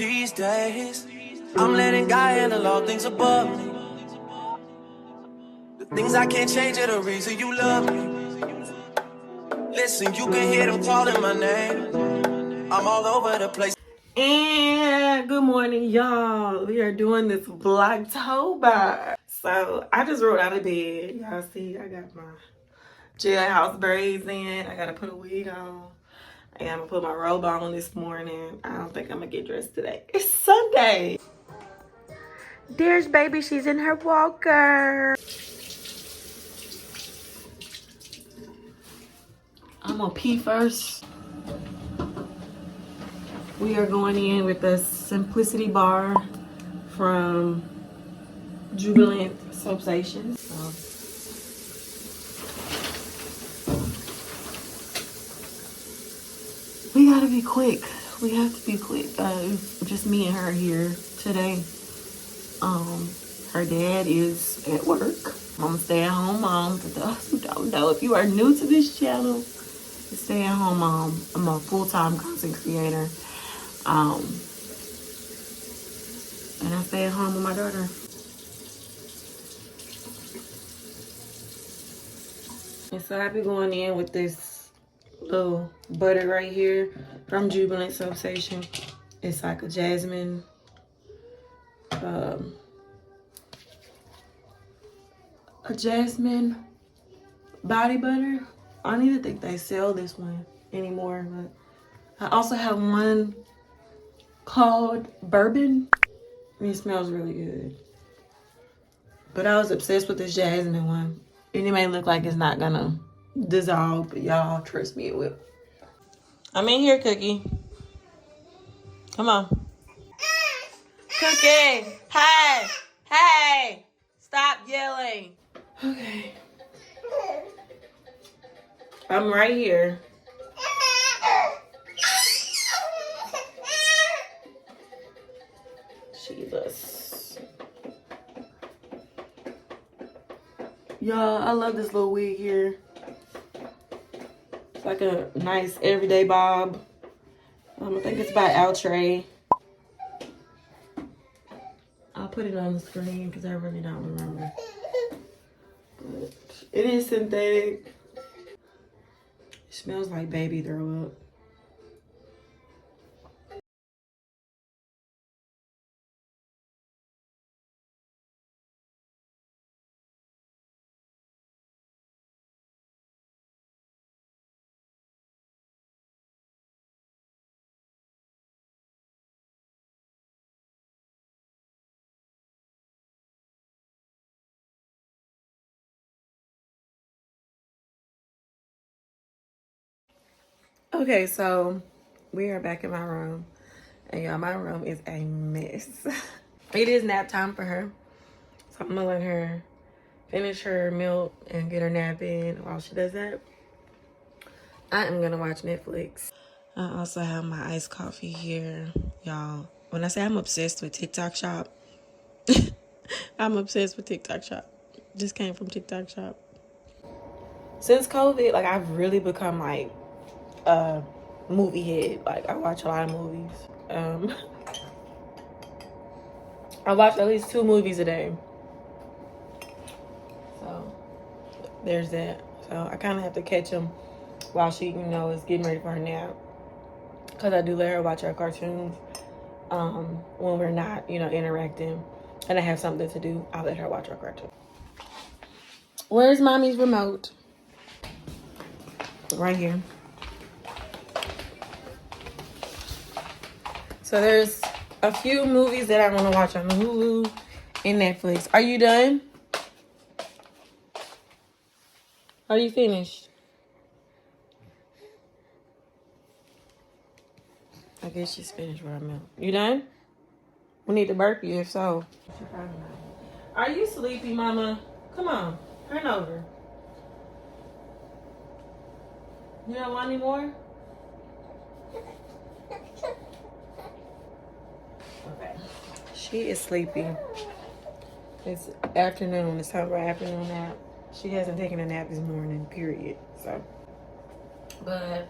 these days. I'm letting God handle all things above me. The things I can't change are the reason you love me. Listen, you can hear them calling my name. I'm all over the place. And good morning, y'all. We are doing this Vlogtober. So I just rolled out of bed. Y'all see, I got my jailhouse braids in. I gotta put a wig on. And I'm gonna put my robe on this morning. I don't think I'm gonna get dressed today. It's Sunday. There's baby, she's in her walker. I'm gonna pee first. We are going in with the Simplicity Bar from Jubilant Soap Station. We gotta be quick. We have to be quick. Just me and her here today. Her dad is at work. I'm a stay-at-home mom. For those who don't know, if you are new to this channel, stay-at-home mom. I'm a full-time content creator. And I stay at home with my daughter. And so I be going in with this little butter right here from Jubilant Soap Station. It's like a jasmine, body butter. I don't even think they sell this one anymore. But I also have one called Bourbon. And it smells really good. But I was obsessed with this jasmine one. And it may look like it's not gonna dissolve, but y'all trust me, it will. I'm in here, Cookie. Come on. Cookie! Hey! Hey! Stop yelling. Okay. I'm right here. Jesus. Y'all, I love this little wig here. It's like a nice everyday bob. I think it's by Outre. I'll put it on the screen because I really don't remember. But it is synthetic. It smells like baby throw up. Okay, so we are back in my room. And y'all, my room is a mess. It is nap time for her. So I'm gonna let her finish her milk and get her nap in. While she does that, I am gonna watch Netflix. I also have my iced coffee here. Y'all, when I say I'm obsessed with TikTok Shop, I'm obsessed with TikTok Shop. Just came from TikTok Shop. Since COVID, like, I've really become like a movie head. Like, I watch a lot of movies. I watch at least 2 movies a day. So there's that. So I kind of have to catch them while she, is getting ready for her nap. Because I do let her watch her cartoons when we're not, interacting. And I have something to do, I'll let her watch her cartoon. Where's mommy's remote? Right here. So there's a few movies that I want to watch on Hulu and Netflix. Are you done? Are you finished? I guess she's finished where I'm at. You done? We need to burp you if so. Are you sleepy, mama? Come on. Turn over. You don't want any more? Okay. She is sleepy. It's afternoon. It's time for her afternoon nap. She hasn't taken a nap this morning, period. So, but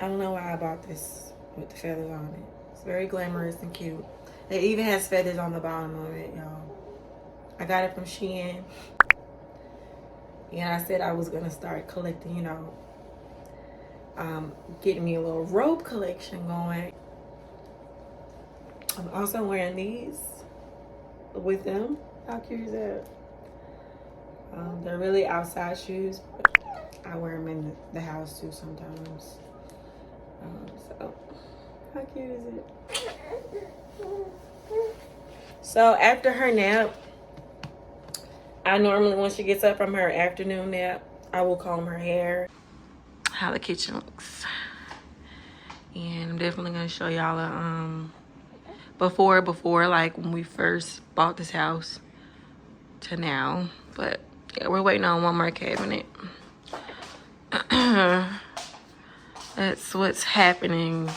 I don't know why I bought this with the feathers on it. It's very glamorous and cute. It even has feathers on the bottom of it, y'all. I got it from Shein. And I said I was gonna start collecting, you know, getting me a little robe collection going. I'm also wearing these with them. How cute is that? They're really outside shoes, but I wear them in the house too sometimes. So, how cute is it? So after her nap, I normally, when she gets up from her afternoon nap, I will comb her hair. How the kitchen looks. And I'm definitely gonna show y'all a before like when we first bought this house to now. But yeah, we're waiting on one more cabinet. That's what's happening.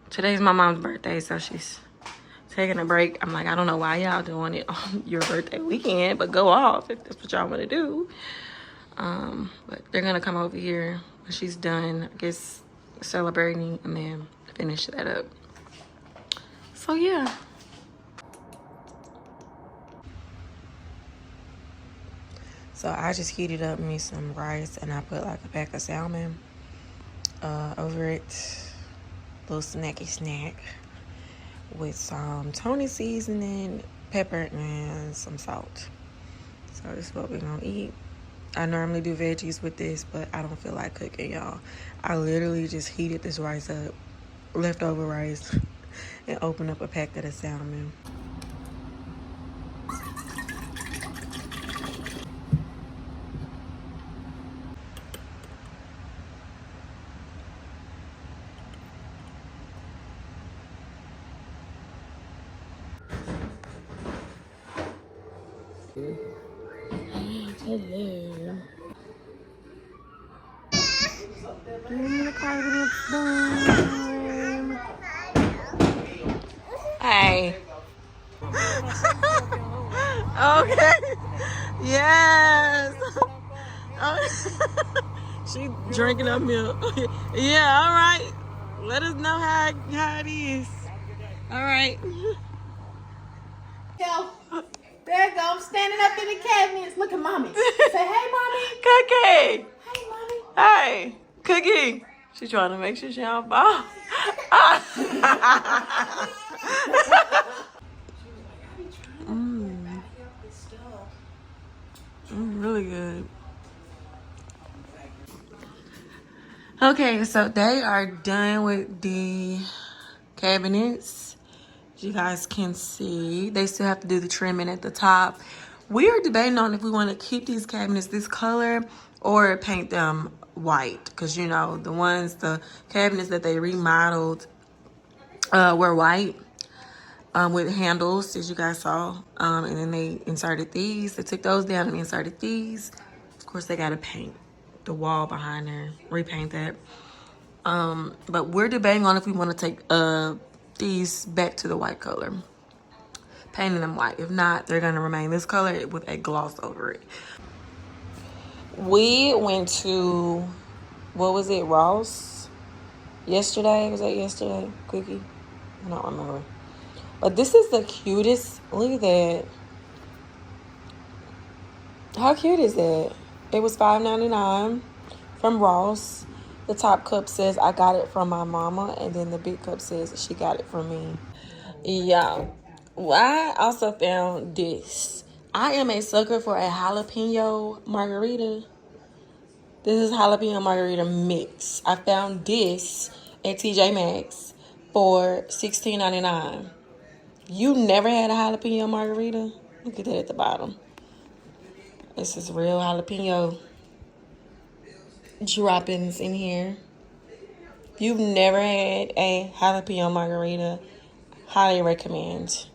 Today's my mom's birthday, so she's taking a break. I'm like, I don't know why y'all doing it on your birthday weekend, but go off if that's what y'all want to do. But they're gonna come over here when she's done, I guess, celebrating, and then finish that up. So yeah. So I just heated up me some rice, and I put like a pack of salmon over it. Little snacky snack with some Tony seasoning, pepper, and some salt. So this is what we're gonna eat. I normally do veggies with this, but I don't feel like cooking, y'all. I literally just heated this rice up, leftover rice, and opened up a pack of the salmon. Hello. The cabinet's done. Hey. Okay. Yes. She drinking up milk. Yeah, all right. Let us know how it is. All right. There you go. I'm standing up in the cabinets. Look at mommy. Say, hey, mommy. Cookie. Hey, mommy. Hey, Cookie. She's trying to make sure she don't fall. Really good. Okay, so they are done with the cabinets. As you guys can see, they still have to do the trimming at the top. We are debating on if we want to keep these cabinets this color or paint them white, because you know the cabinets that they remodeled were white with handles, as you guys saw, and then they inserted these. They took those down and inserted these. Of course, they got to paint the wall behind there, repaint that. But we're debating on if we want to take these back to the white color, painting them white. If not, they're gonna remain this color with a gloss over it. We went to, what was it, Ross yesterday? Was that yesterday, Cookie? I don't remember. But this is the cutest. Look at that. How cute is that? It was $5.99 from Ross. The top cup says I got it from my mama, and then the big cup says she got it from me. Yeah. Well, I also found this. I am a sucker for a jalapeno margarita. This is jalapeno margarita mix. I found this at TJ Maxx for $16.99. You never had a jalapeno margarita? Look at that at the bottom. This is real jalapeno droppings in here. If you've never had a jalapeno margarita, highly recommend.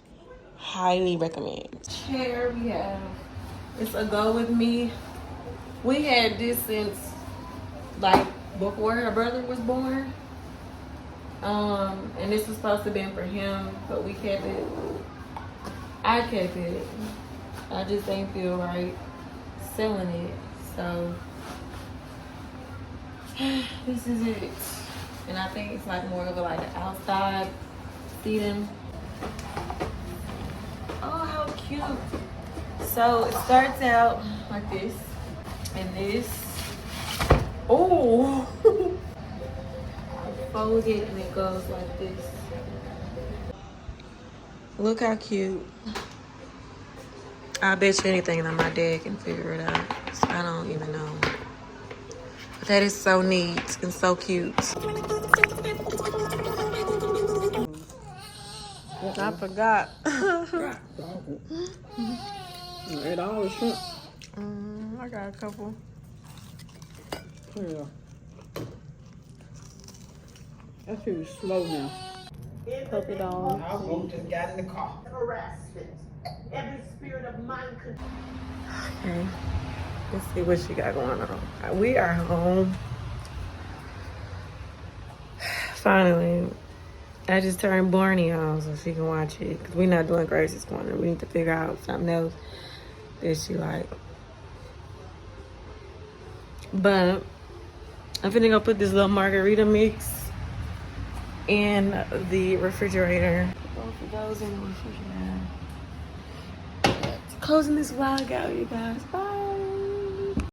Highly recommend. Chair we have. It's a go with me. We had this since like before her brother was born. And this was supposed to be for him, but we kept it. I kept it. I just didn't feel right selling it. So this is it. And I think it's like more of a, like an outside seating. Oh, how cute. So it starts out like this. And this. Oh. Fold it and it goes like this. Look how cute. I bet you anything that my dad can figure it out. So I don't even know. But that is so neat and so cute. I forgot. Ate all the shrimp. I got a couple. Yeah. That shit is slow now. Puppy dog. Our vote just got in the car. Harassment. Every spirit of mind control. Okay. Let's see what she got going on. We are home. Finally. I just turned Barney on so she can watch it. Because we're not doing Grace's Corner. We need to figure out something else that she like. But I'm finna go put this little margarita mix in the refrigerator. Both of those in the refrigerator. Closing this vlog out, you guys. Bye.